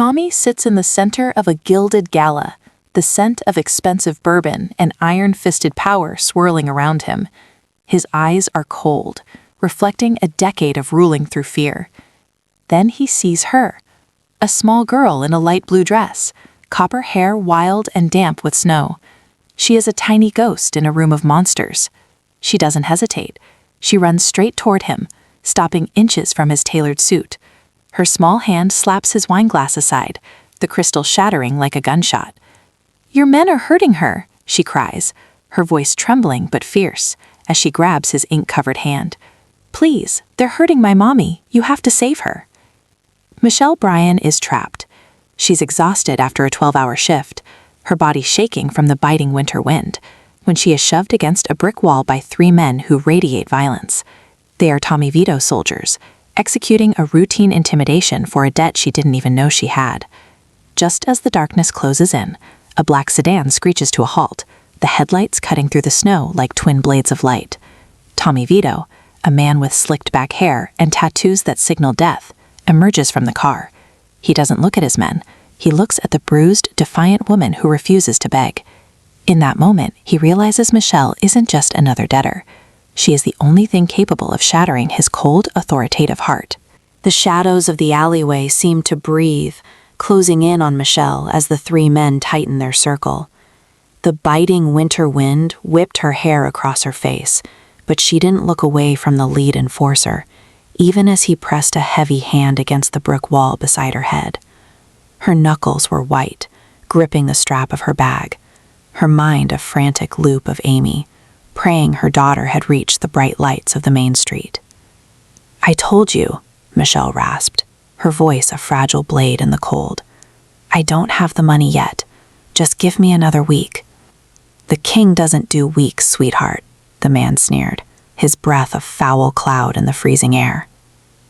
Tommy sits in the center of a gilded gala, the scent of expensive bourbon and iron-fisted power swirling around him. His eyes are cold, reflecting a decade of ruling through fear. Then he sees her, a small girl in a light blue dress, copper hair wild and damp with snow. She is a tiny ghost in a room of monsters. She doesn't hesitate. She runs straight toward him, stopping inches from his tailored suit. Her small hand slaps his wineglass aside, the crystal shattering like a gunshot. "Your men are hurting her," she cries, her voice trembling but fierce, as she grabs his ink-covered hand. "Please, they're hurting my mommy. You have to save her." Michelle Bryan is trapped. She's exhausted after a 12-hour shift, her body shaking from the biting winter wind, when she is shoved against a brick wall by 3 men who radiate violence. They are Tommy Vito soldiers, executing a routine intimidation for a debt she didn't even know she had. Just as the darkness closes in, a black sedan screeches to a halt, the headlights cutting through the snow like twin blades of light. Tommy Vito, a man with slicked back hair and tattoos that signal death, emerges from the car. He doesn't look at his men. He looks at the bruised, defiant woman who refuses to beg. In that moment, he realizes Michelle isn't just another debtor. She is the only thing capable of shattering his cold, authoritative heart. The shadows of the alleyway seem to breathe, closing in on Michelle as the 3 men tighten their circle. The biting winter wind whipped her hair across her face, but she didn't look away from the lead enforcer, even as he pressed a heavy hand against the brick wall beside her head. Her knuckles were white, gripping the strap of her bag, her mind a frantic loop of Amy, praying her daughter had reached the bright lights of the main street. "I told you," Michelle rasped, her voice a fragile blade in the cold. "I don't have the money yet. Just give me another week." "The king doesn't do weeks, sweetheart," the man sneered, his breath a foul cloud in the freezing air.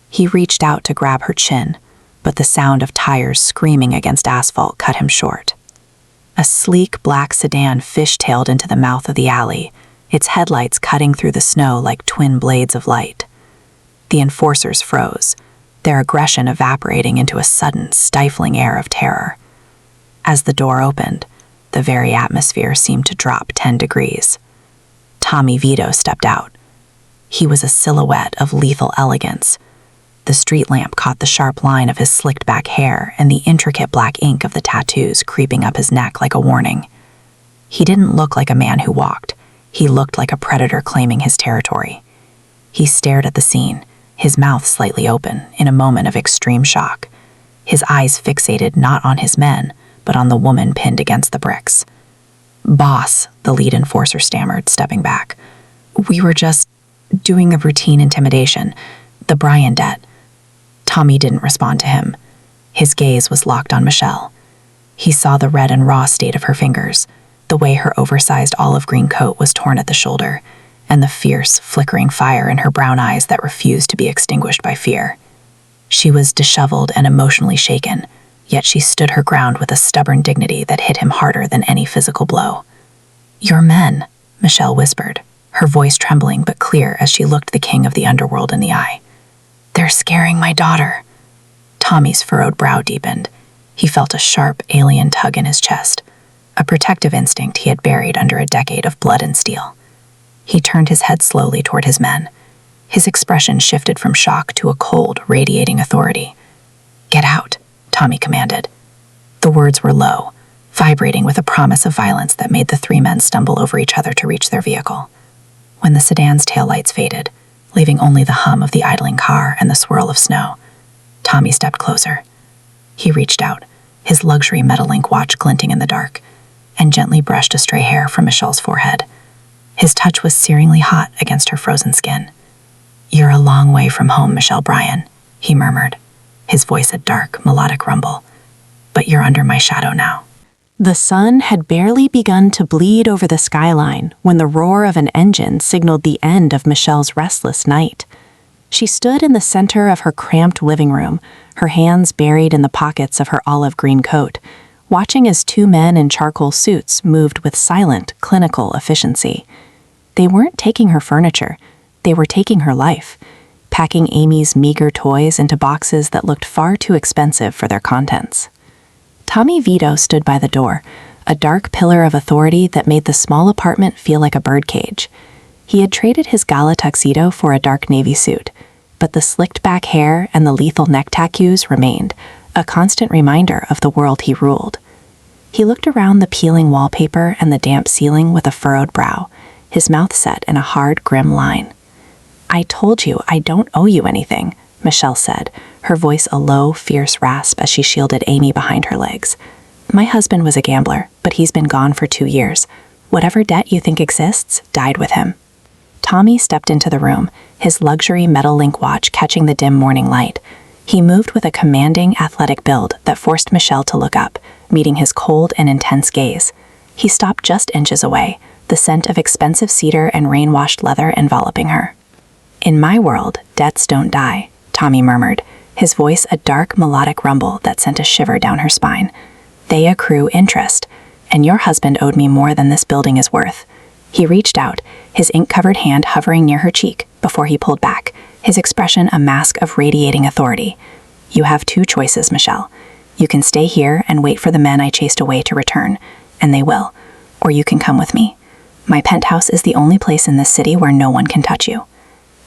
He reached out to grab her chin, but the sound of tires screaming against asphalt cut him short. A sleek black sedan fishtailed into the mouth of the alley, its headlights cutting through the snow like twin blades of light. The enforcers froze, their aggression evaporating into a sudden, stifling air of terror. As the door opened, the very atmosphere seemed to drop 10 degrees. Tommy Vito stepped out. He was a silhouette of lethal elegance. The street lamp caught the sharp line of his slicked-back hair and the intricate black ink of the tattoos creeping up his neck like a warning. He didn't look like a man who walked. He looked like a predator claiming his territory. He stared at the scene, his mouth slightly open, in a moment of extreme shock, his eyes fixated not on his men, but on the woman pinned against the bricks. "Boss," the lead enforcer stammered, stepping back. "We were just doing a routine intimidation. The Bryan debt." Tommy didn't respond to him. His gaze was locked on Michelle. He saw the red and raw state of her fingers, the way her oversized olive green coat was torn at the shoulder, and the fierce, flickering fire in her brown eyes that refused to be extinguished by fear. She was disheveled and emotionally shaken, yet she stood her ground with a stubborn dignity that hit him harder than any physical blow. "Your men," Michelle whispered, her voice trembling but clear as she looked the king of the underworld in the eye. "They're scaring my daughter." Tommy's furrowed brow deepened. He felt a sharp, alien tug in his chest, a protective instinct he had buried under a decade of blood and steel. He turned his head slowly toward his men. His expression shifted from shock to a cold, radiating authority. "Get out," Tommy commanded. The words were low, vibrating with a promise of violence that made the 3 men stumble over each other to reach their vehicle. When the sedan's taillights faded, leaving only the hum of the idling car and the swirl of snow, Tommy stepped closer. He reached out, his luxury Metalink watch glinting in the dark, and gently brushed a stray hair from Michelle's forehead. His touch was searingly hot against her frozen skin. "You're a long way from home, Michelle Bryan," he murmured, his voice a dark, melodic rumble. "But you're under my shadow now." The sun had barely begun to bleed over the skyline when the roar of an engine signaled the end of Michelle's restless night. She stood in the center of her cramped living room, her hands buried in the pockets of her olive green coat, watching as 2 men in charcoal suits moved with silent, clinical efficiency. They weren't taking her furniture, they were taking her life, packing Amy's meager toys into boxes that looked far too expensive for their contents. Tommy Vito stood by the door, a dark pillar of authority that made the small apartment feel like a birdcage. He had traded his gala tuxedo for a dark navy suit, but the slicked back hair and the lethal neck tattoos remained, a constant reminder of the world he ruled. He looked around the peeling wallpaper and the damp ceiling with a furrowed brow, his mouth set in a hard, grim line. "I told you I don't owe you anything," Michelle said, her voice a low, fierce rasp as she shielded Amy behind her legs. "My husband was a gambler, but he's been gone for 2 years. Whatever debt you think exists died with him." Tommy stepped into the room, his luxury metal link watch catching the dim morning light. He moved with a commanding, athletic build that forced Michelle to look up, meeting his cold and intense gaze. He stopped just inches away, the scent of expensive cedar and rain-washed leather enveloping her. "In my world, debts don't die," Tommy murmured, his voice a dark, melodic rumble that sent a shiver down her spine. "They accrue interest, and your husband owed me more than this building is worth." He reached out, his ink-covered hand hovering near her cheek, before he pulled back, his expression a mask of radiating authority. "You have 2 choices, Michelle. You can stay here and wait for the men I chased away to return, and they will, or you can come with me. My penthouse is the only place in this city where no one can touch you."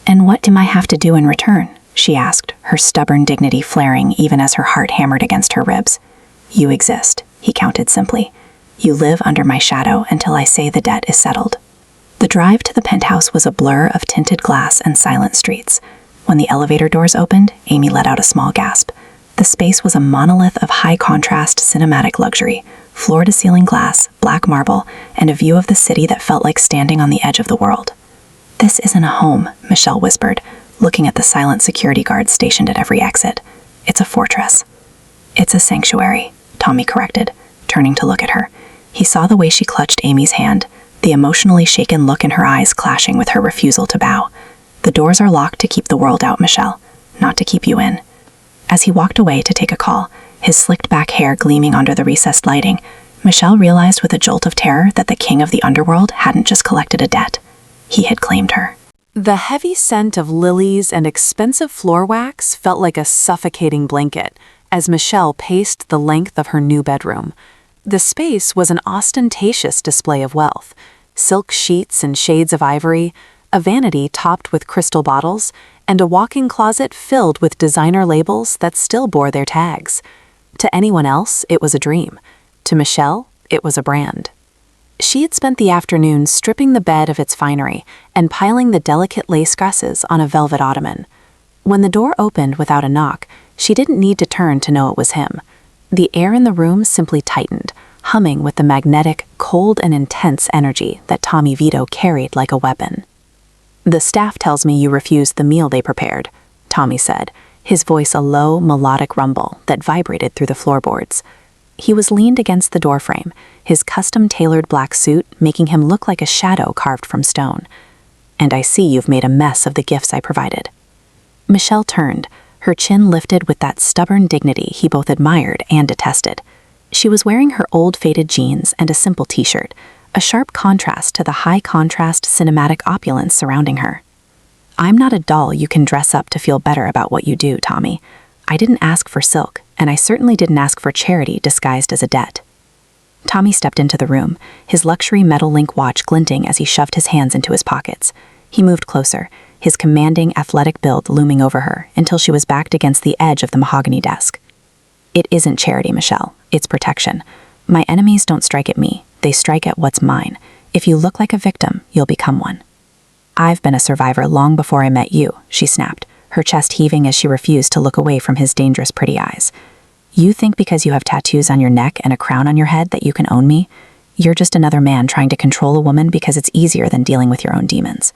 "And what do I have to do in return?" she asked, her stubborn dignity flaring even as her heart hammered against her ribs. "You exist," he counted simply. "You live under my shadow until I say the debt is settled." The drive to the penthouse was a blur of tinted glass and silent streets. When the elevator doors opened, Amy let out a small gasp. The space was a monolith of high-contrast cinematic luxury, floor-to-ceiling glass, black marble, and a view of the city that felt like standing on the edge of the world. "This isn't a home," Michelle whispered, looking at the silent security guards stationed at every exit. "It's a fortress." "It's a sanctuary," Tommy corrected, turning to look at her. He saw the way she clutched Amy's hand, the emotionally shaken look in her eyes clashing with her refusal to bow. "The doors are locked to keep the world out, Michelle, not to keep you in." As he walked away to take a call, his slicked back hair gleaming under the recessed lighting, Michelle realized with a jolt of terror that the king of the underworld hadn't just collected a debt. He had claimed her. The heavy scent of lilies and expensive floor wax felt like a suffocating blanket as Michelle paced the length of her new bedroom. The space was an ostentatious display of wealth, silk sheets and shades of ivory, a vanity topped with crystal bottles, and a walk-in closet filled with designer labels that still bore their tags. To anyone else, it was a dream. To Michelle, it was a brand. She had spent the afternoon stripping the bed of its finery and piling the delicate lace dresses on a velvet ottoman. When the door opened without a knock, she didn't need to turn to know it was him. The air in the room simply tightened, humming with the magnetic, cold and intense energy that Tommy Vito carried like a weapon. "The staff tells me you refused the meal they prepared," Tommy said, his voice a low, melodic rumble that vibrated through the floorboards. He was leaned against the doorframe, his custom-tailored black suit making him look like a shadow carved from stone. "And I see you've made a mess of the gifts I provided." Michelle turned, her chin lifted with that stubborn dignity he both admired and detested. She was wearing her old faded jeans and a simple t-shirt, a sharp contrast to the high-contrast cinematic opulence surrounding her. "I'm not a doll you can dress up to feel better about what you do, Tommy. I didn't ask for silk, and I certainly didn't ask for charity disguised as a debt." Tommy stepped into the room, his luxury metal link watch glinting as he shoved his hands into his pockets. He moved closer, his commanding, athletic build looming over her until she was backed against the edge of the mahogany desk. "It isn't charity, Michelle. It's protection. My enemies don't strike at me. They strike at what's mine. If you look like a victim, you'll become one." "I've been a survivor long before I met you," she snapped, her chest heaving as she refused to look away from his dangerous pretty eyes. "You think because you have tattoos on your neck and a crown on your head that you can own me? You're just another man trying to control a woman because it's easier than dealing with your own demons."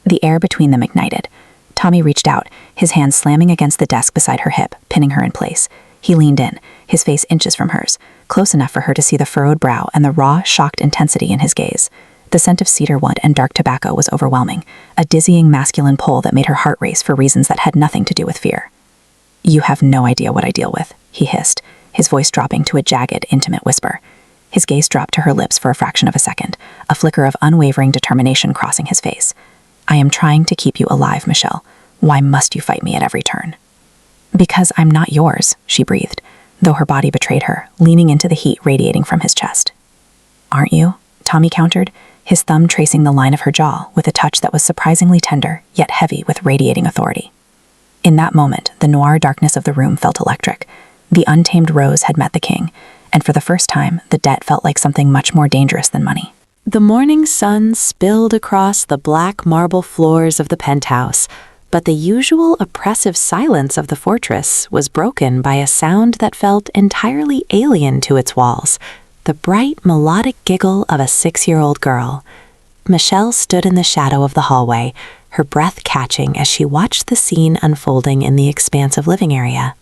The air between them ignited. Tommy reached out, his hand slamming against the desk beside her hip, pinning her in place. He leaned in, his face inches from hers, close enough for her to see the furrowed brow and the raw, shocked intensity in his gaze. The scent of cedar wood and dark tobacco was overwhelming, a dizzying masculine pull that made her heart race for reasons that had nothing to do with fear. "You have no idea what I deal with," he hissed, his voice dropping to a jagged, intimate whisper. His gaze dropped to her lips for a fraction of a second, a flicker of unwavering determination crossing his face. "I am trying to keep you alive, Michelle. Why must you fight me at every turn?" "Because I'm not yours," she breathed, though her body betrayed her, leaning into the heat radiating from his chest. "Aren't you?" Tommy countered, his thumb tracing the line of her jaw with a touch that was surprisingly tender, yet heavy with radiating authority. In that moment, the noir darkness of the room felt electric. The untamed rose had met the king, and for the first time, the debt felt like something much more dangerous than money. The morning sun spilled across the black marble floors of the penthouse, but the usual oppressive silence of the fortress was broken by a sound that felt entirely alien to its walls, the bright, melodic giggle of a 6-year-old girl. Michelle stood in the shadow of the hallway, her breath catching as she watched the scene unfolding in the expansive living area.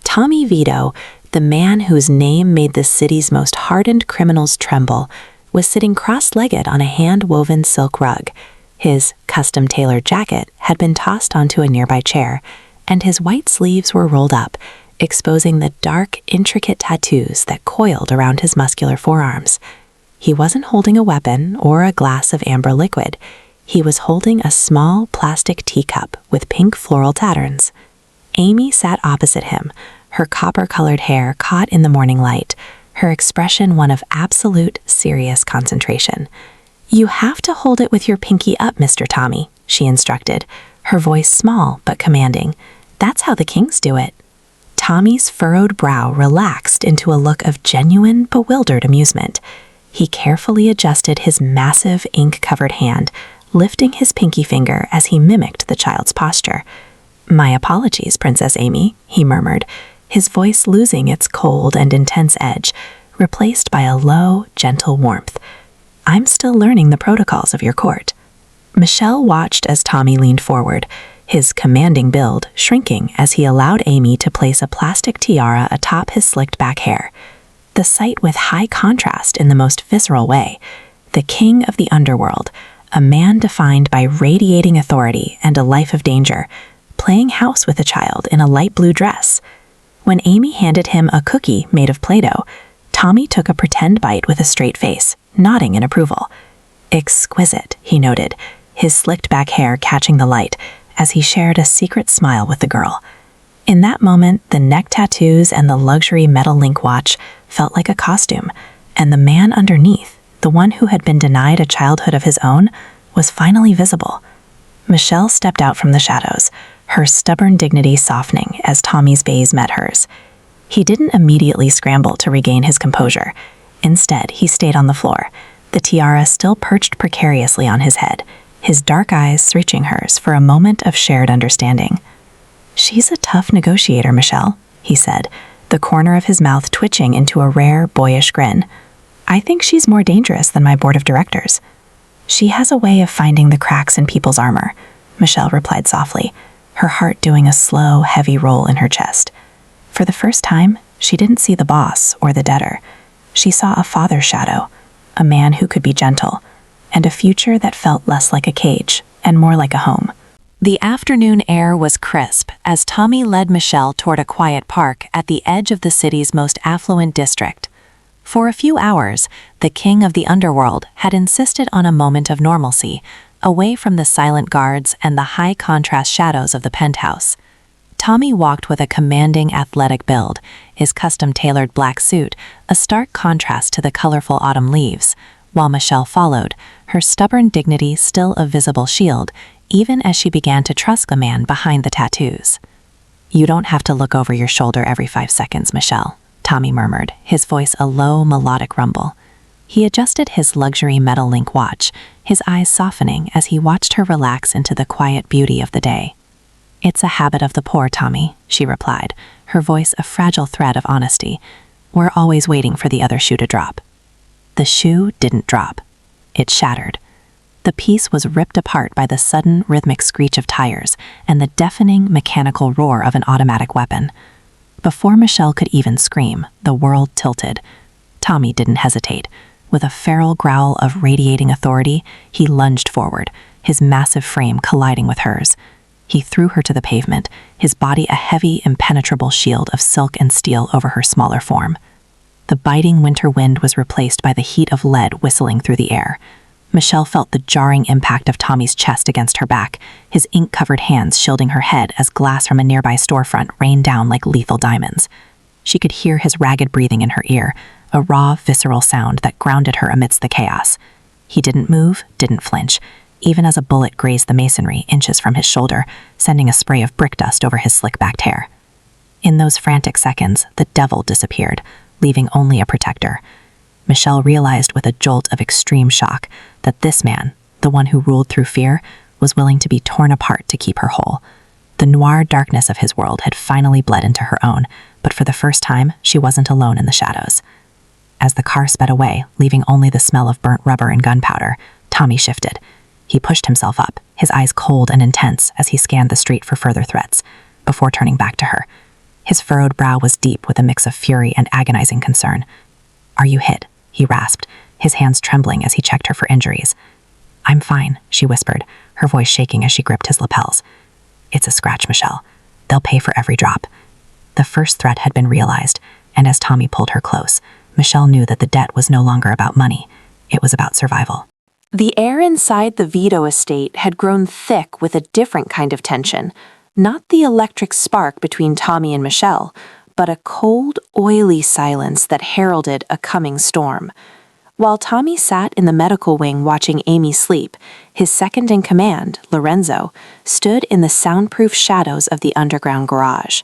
Tommy Vito, the man whose name made the city's most hardened criminals tremble, was sitting cross-legged on a hand-woven silk rug. His custom-tailored jacket had been tossed onto a nearby chair, and his white sleeves were rolled up, exposing the dark, intricate tattoos that coiled around his muscular forearms. He wasn't holding a weapon or a glass of amber liquid. He was holding a small plastic teacup with pink floral patterns. Amy sat opposite him, her copper-colored hair caught in the morning light, her expression one of absolute, serious concentration. "You have to hold it with your pinky up, Mr. Tommy," she instructed, her voice small but commanding. "That's how the kings do it." Tommy's furrowed brow relaxed into a look of genuine, bewildered amusement. He carefully adjusted his massive, ink-covered hand, lifting his pinky finger as he mimicked the child's posture. "My apologies, Princess Amy," he murmured, his voice losing its cold and intense edge, replaced by a low, gentle warmth. "I'm still learning the protocols of your court." Michelle watched as Tommy leaned forward, his commanding build shrinking as he allowed Amy to place a plastic tiara atop his slicked-back hair. The sight with high contrast in the most visceral way. The king of the underworld, a man defined by radiating authority and a life of danger, playing house with a child in a light blue dress. When Amy handed him a cookie made of Play-Doh, Tommy took a pretend bite with a straight face, nodding in approval. "Exquisite," he noted, his slicked-back hair catching the light, as he shared a secret smile with the girl. In that moment, the neck tattoos and the luxury metal link watch felt like a costume, and the man underneath, the one who had been denied a childhood of his own, was finally visible. Michelle stepped out from the shadows, her stubborn dignity softening as Tommy's gaze met hers. He didn't immediately scramble to regain his composure. Instead, he stayed on the floor, the tiara still perched precariously on his head, his dark eyes searching hers for a moment of shared understanding. "She's a tough negotiator, Michelle," he said, the corner of his mouth twitching into a rare, boyish grin. "I think she's more dangerous than my board of directors." "She has a way of finding the cracks in people's armor," Michelle replied softly, her heart doing a slow, heavy roll in her chest. For the first time, she didn't see the boss or the debtor. She saw a father's shadow, a man who could be gentle, and a future that felt less like a cage and more like a home. The afternoon air was crisp as Tommy led Michelle toward a quiet park at the edge of the city's most affluent district. For a few hours, the king of the underworld had insisted on a moment of normalcy, away from the silent guards and the high-contrast shadows of the penthouse. Tommy walked with a commanding athletic build, his custom-tailored black suit a stark contrast to the colorful autumn leaves, while Michelle followed, her stubborn dignity still a visible shield, even as she began to trust the man behind the tattoos. "You don't have to look over your shoulder every 5 seconds, Michelle," Tommy murmured, his voice a low, melodic rumble. He adjusted his luxury metal link watch, his eyes softening as he watched her relax into the quiet beauty of the day. "It's a habit of the poor, Tommy," she replied, her voice a fragile thread of honesty. "We're always waiting for the other shoe to drop." The shoe didn't drop. It shattered. The piece was ripped apart by the sudden rhythmic screech of tires and the deafening mechanical roar of an automatic weapon. Before Michelle could even scream, the world tilted. Tommy didn't hesitate. With a feral growl of radiating authority, he lunged forward, his massive frame colliding with hers. He threw her to the pavement, his body a heavy, impenetrable shield of silk and steel over her smaller form. The biting winter wind was replaced by the heat of lead whistling through the air. Michelle felt the jarring impact of Tommy's chest against her back, his ink-covered hands shielding her head as glass from a nearby storefront rained down like lethal diamonds. She could hear his ragged breathing in her ear, a raw, visceral sound that grounded her amidst the chaos. He didn't move, didn't flinch, even as a bullet grazed the masonry inches from his shoulder, sending a spray of brick dust over his slick-backed hair. In those frantic seconds, the devil disappeared, leaving only a protector. Michelle realized with a jolt of extreme shock that this man, the one who ruled through fear, was willing to be torn apart to keep her whole. The noir darkness of his world had finally bled into her own, but for the first time, she wasn't alone in the shadows. As the car sped away, leaving only the smell of burnt rubber and gunpowder, Tommy shifted. He pushed himself up, his eyes cold and intense as he scanned the street for further threats, before turning back to her. His furrowed brow was deep with a mix of fury and agonizing concern. "Are you hit?" he rasped, his hands trembling as he checked her for injuries. "I'm fine," she whispered, her voice shaking as she gripped his lapels. "It's a scratch, Michelle. They'll pay for every drop." The first threat had been realized, and as Tommy pulled her close, Michelle knew that the debt was no longer about money. It was about survival. The air inside the Vito estate had grown thick with a different kind of tension, not the electric spark between Tommy and Michelle, but a cold, oily silence that heralded a coming storm. While Tommy sat in the medical wing watching Amy sleep, his second-in-command, Lorenzo, stood in the soundproof shadows of the underground garage.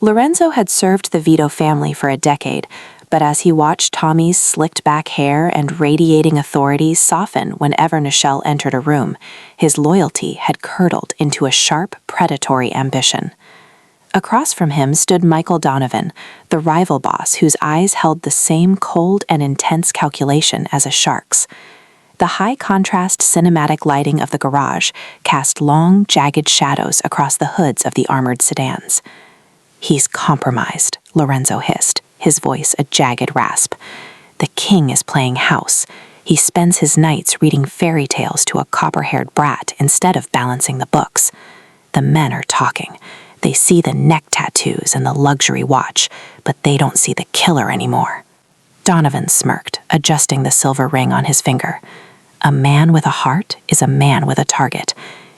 Lorenzo had served the Vito family for a decade, but as he watched Tommy's slicked-back hair and radiating authority soften whenever Michelle entered a room, his loyalty had curdled into a sharp, predatory ambition. Across from him stood Michael Donovan, the rival boss whose eyes held the same cold and intense calculation as a shark's. The high-contrast cinematic lighting of the garage cast long, jagged shadows across the hoods of the armored sedans. "He's compromised," Lorenzo hissed, his voice a jagged rasp. "The king is playing house. He spends his nights reading fairy tales to a copper-haired brat instead of balancing the books. The men are talking. They see the neck tattoos and the luxury watch, but they don't see the killer anymore." Donovan smirked, adjusting the silver ring on his finger. "A man with a heart is a man with a target.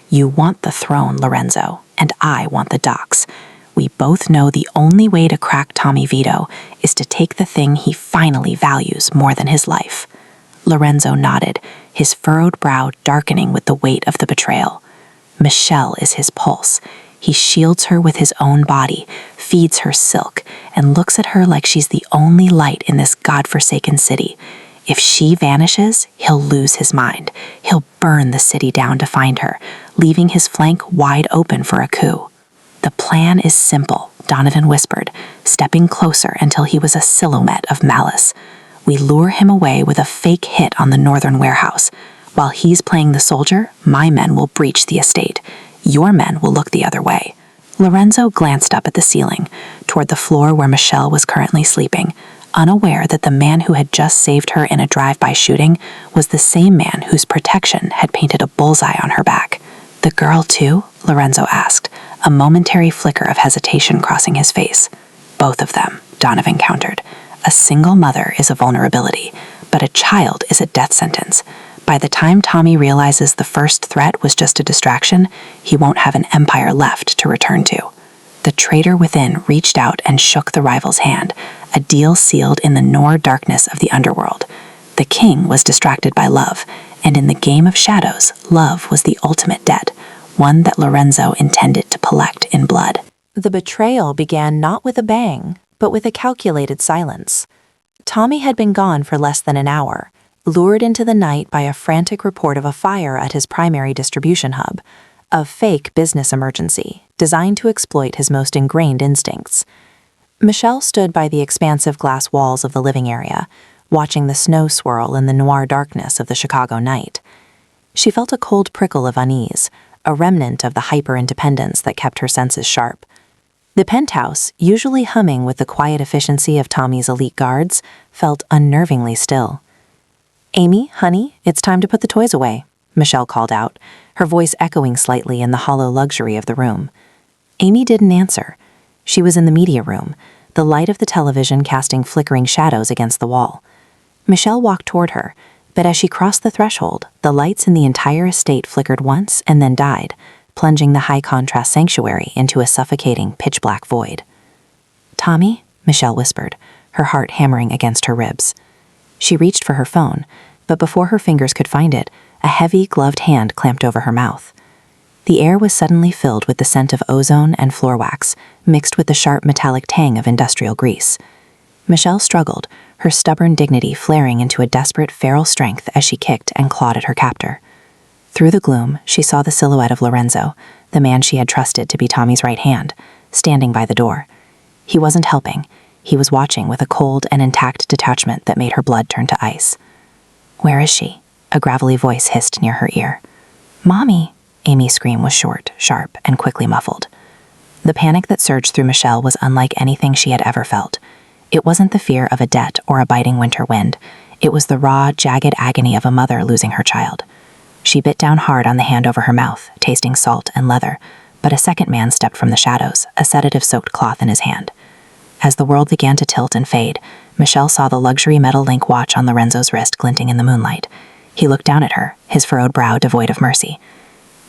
You want the throne, Lorenzo, and I want the docks. We both know the only way to crack Tommy Vito is to take the thing he finally values more than his life." Lorenzo nodded, his furrowed brow darkening with the weight of the betrayal. Michelle is his pulse. He shields her with his own body, feeds her silk, and looks at her like she's the only light in this godforsaken city. If she vanishes, he'll lose his mind. He'll burn the city down to find her, leaving his flank wide open for a coup. "The plan is simple," Donovan whispered, stepping closer until he was a silhouette of malice. "We lure him away with a fake hit on the northern warehouse. While he's playing the soldier, my men will breach the estate. Your men will look the other way." Lorenzo glanced up at the ceiling, toward the floor where Michelle was currently sleeping, unaware that the man who had just saved her in a drive-by shooting was the same man whose protection had painted a bullseye on her back. "The girl too?" Lorenzo asked, a momentary flicker of hesitation crossing his face. "Both of them," Donovan countered. "A single mother is a vulnerability, but a child is a death sentence. By the time Tommy realizes the first threat was just a distraction, he won't have an empire left to return to." The traitor within reached out and shook the rival's hand, a deal sealed in the noir darkness of the underworld. The king was distracted by love, and in the game of shadows, love was the ultimate debt, one that Lorenzo intended to collect in blood. The betrayal began not with a bang, but with a calculated silence. Tommy had been gone for less than an hour, lured into the night by a frantic report of a fire at his primary distribution hub, a fake business emergency designed to exploit his most ingrained instincts. Michelle stood by the expansive glass walls of the living area, watching the snow swirl in the noir darkness of the Chicago night. She felt a cold prickle of unease, a remnant of the hyper-independence that kept her senses sharp. The penthouse, usually humming with the quiet efficiency of Tommy's elite guards, felt unnervingly still. "Amy, honey, it's time to put the toys away," Michelle called out, her voice echoing slightly in the hollow luxury of the room. Amy didn't answer. She was in the media room, the light of the television casting flickering shadows against the wall. Michelle walked toward her, but as she crossed the threshold, the lights in the entire estate flickered once and then died, plunging the high-contrast sanctuary into a suffocating, pitch-black void. "Tommy?" Michelle whispered, her heart hammering against her ribs. She reached for her phone, but before her fingers could find it, a heavy, gloved hand clamped over her mouth. The air was suddenly filled with the scent of ozone and floor wax, mixed with the sharp metallic tang of industrial grease. Michelle struggled, her stubborn dignity flaring into a desperate feral strength as she kicked and clawed at her captor. Through the gloom, she saw the silhouette of Lorenzo, the man she had trusted to be Tommy's right hand, standing by the door. He wasn't helping. He was watching with a cold and intact detachment that made her blood turn to ice. "Where is she?" a gravelly voice hissed near her ear. "Mommy!" Amy's scream was short, sharp, and quickly muffled. The panic that surged through Michelle was unlike anything she had ever felt. It wasn't the fear of a debt or a biting winter wind. It was the raw, jagged agony of a mother losing her child. She bit down hard on the hand over her mouth, tasting salt and leather, but a second man stepped from the shadows, a sedative-soaked cloth in his hand. As the world began to tilt and fade, Michelle saw the luxury metal link watch on Lorenzo's wrist glinting in the moonlight. He looked down at her, his furrowed brow devoid of mercy.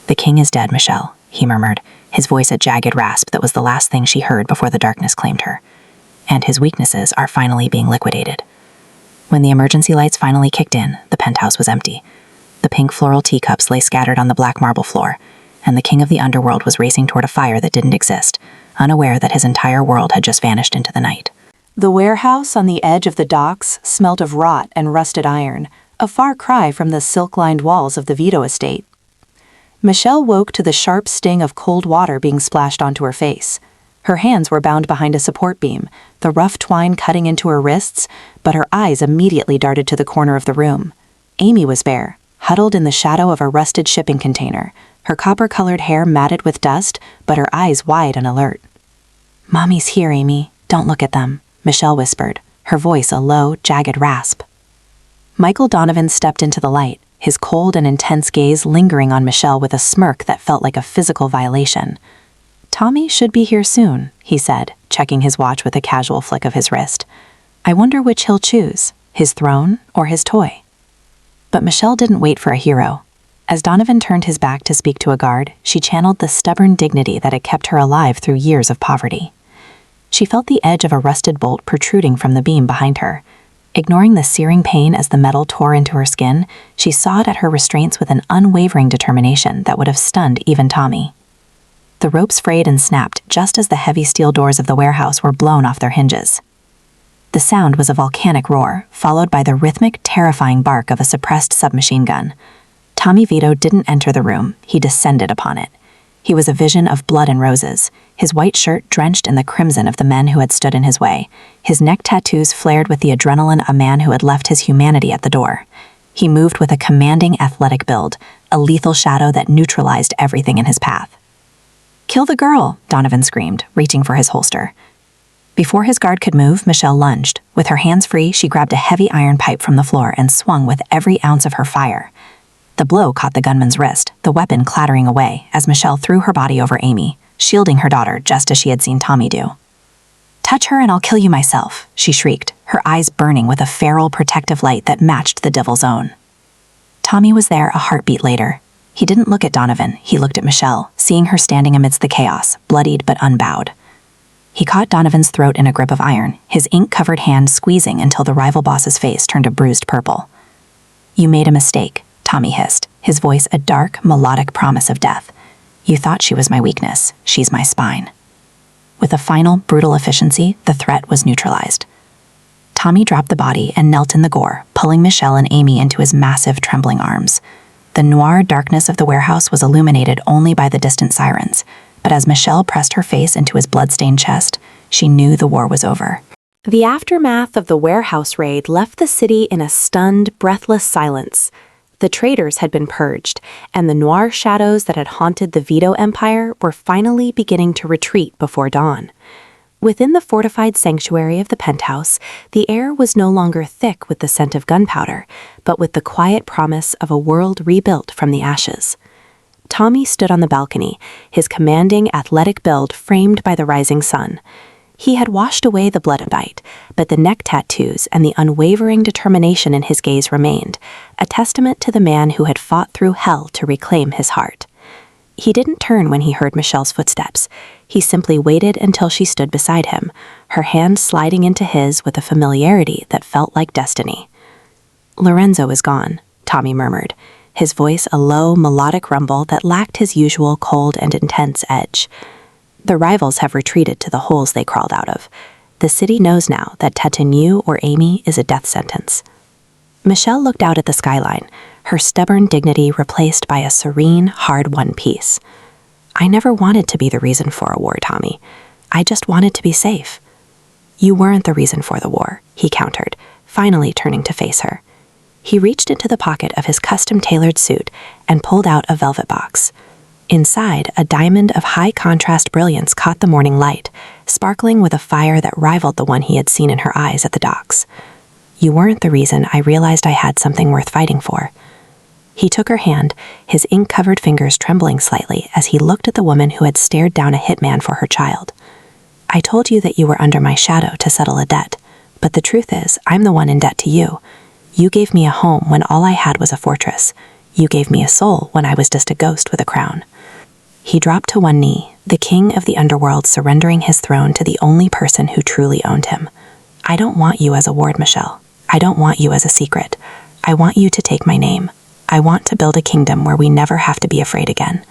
"The king is dead, Michelle," he murmured, his voice a jagged rasp that was the last thing she heard before the darkness claimed her. "And his weaknesses are finally being liquidated." When the emergency lights finally kicked in, the penthouse was empty. The pink floral teacups lay scattered on the black marble floor, and the king of the underworld was racing toward a fire that didn't exist, unaware that his entire world had just vanished into the night. The warehouse on the edge of the docks smelt of rot and rusted iron, a far cry from the silk-lined walls of the Vito estate. Michelle woke to the sharp sting of cold water being splashed onto her face. Her hands were bound behind a support beam, the rough twine cutting into her wrists, but her eyes immediately darted to the corner of the room. Amy was there, huddled in the shadow of a rusted shipping container, her copper-colored hair matted with dust, but her eyes wide and alert. "Mommy's here, Amy. Don't look at them," Michelle whispered, her voice a low, jagged rasp. Michael Donovan stepped into the light, his cold and intense gaze lingering on Michelle with a smirk that felt like a physical violation. "Tommy should be here soon," he said, checking his watch with a casual flick of his wrist. "I wonder which he'll choose, his throne or his toy." But Michelle didn't wait for a hero. As Donovan turned his back to speak to a guard, she channeled the stubborn dignity that had kept her alive through years of poverty. She felt the edge of a rusted bolt protruding from the beam behind her. Ignoring the searing pain as the metal tore into her skin, she sawed at her restraints with an unwavering determination that would have stunned even Tommy. The ropes frayed and snapped just as the heavy steel doors of the warehouse were blown off their hinges. The sound was a volcanic roar, followed by the rhythmic, terrifying bark of a suppressed submachine gun. Tommy Vito didn't enter the room, he descended upon it. He was a vision of blood and roses, his white shirt drenched in the crimson of the men who had stood in his way, his neck tattoos flared with the adrenaline a man who had left his humanity at the door. He moved with a commanding athletic build, a lethal shadow that neutralized everything in his path. "Kill the girl," Donovan screamed, reaching for his holster. Before his guard could move, Michelle lunged. With her hands free, she grabbed a heavy iron pipe from the floor and swung with every ounce of her fire. The blow caught the gunman's wrist, the weapon clattering away as Michelle threw her body over Amy, shielding her daughter just as she had seen Tommy do. "Touch her and I'll kill you myself," she shrieked, her eyes burning with a feral protective light that matched the devil's own. Tommy was there a heartbeat later. He didn't look at Donovan, he looked at Michelle, seeing her standing amidst the chaos, bloodied but unbowed. He caught Donovan's throat in a grip of iron, his ink-covered hand squeezing until the rival boss's face turned a bruised purple. "You made a mistake," Tommy hissed, his voice a dark, melodic promise of death. "You thought she was my weakness. She's my spine." With a final, brutal efficiency, the threat was neutralized. Tommy dropped the body and knelt in the gore, pulling Michelle and Amy into his massive, trembling arms. The noir darkness of the warehouse was illuminated only by the distant sirens, but as Michelle pressed her face into his blood-stained chest, she knew the war was over. The aftermath of the warehouse raid left the city in a stunned, breathless silence. The traitors had been purged, and the noir shadows that had haunted the Vito Empire were finally beginning to retreat before dawn. Within the fortified sanctuary of the penthouse, the air was no longer thick with the scent of gunpowder, but with the quiet promise of a world rebuilt from the ashes. Tommy stood on the balcony, his commanding, athletic build framed by the rising sun. He had washed away the blood and bite, but the neck tattoos and the unwavering determination in his gaze remained, a testament to the man who had fought through hell to reclaim his heart. He didn't turn when he heard Michelle's footsteps. He simply waited until she stood beside him, her hand sliding into his with a familiarity that felt like destiny. "Lorenzo is gone," Tommy murmured, his voice a low, melodic rumble that lacked his usual cold and intense edge. "The rivals have retreated to the holes they crawled out of. The city knows now that touching you or Amy is a death sentence." Michelle looked out at the skyline, her stubborn dignity replaced by a serene, hard-won peace. "I never wanted to be the reason for a war, Tommy. I just wanted to be safe." "You weren't the reason for the war," he countered, finally turning to face her. He reached into the pocket of his custom-tailored suit and pulled out a velvet box. Inside, a diamond of high-contrast brilliance caught the morning light, sparkling with a fire that rivaled the one he had seen in her eyes at the docks. "You weren't the reason I realized I had something worth fighting for." He took her hand, his ink-covered fingers trembling slightly as he looked at the woman who had stared down a hitman for her child. "I told you that you were under my shadow to settle a debt, but the truth is, I'm the one in debt to you. You gave me a home when all I had was a fortress. You gave me a soul when I was just a ghost with a crown." He dropped to one knee, the king of the underworld surrendering his throne to the only person who truly owned him. "I don't want you as a ward, Michelle. I don't want you as a secret. I want you to take my name. I want to build a kingdom where we never have to be afraid again."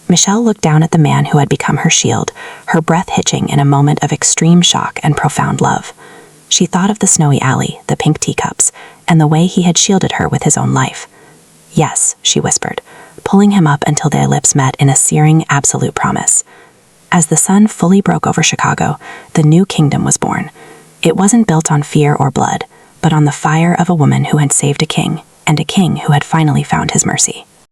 Michelle looked down at the man who had become her shield, her breath hitching in a moment of extreme shock and profound love. She thought of the snowy alley, the pink teacups, and the way he had shielded her with his own life. "Yes," she whispered, pulling him up until their lips met in a searing, absolute promise. As the sun fully broke over Chicago, the new kingdom was born. It wasn't built on fear or blood, but on the fire of a woman who had saved a king, and a king who had finally found his mercy.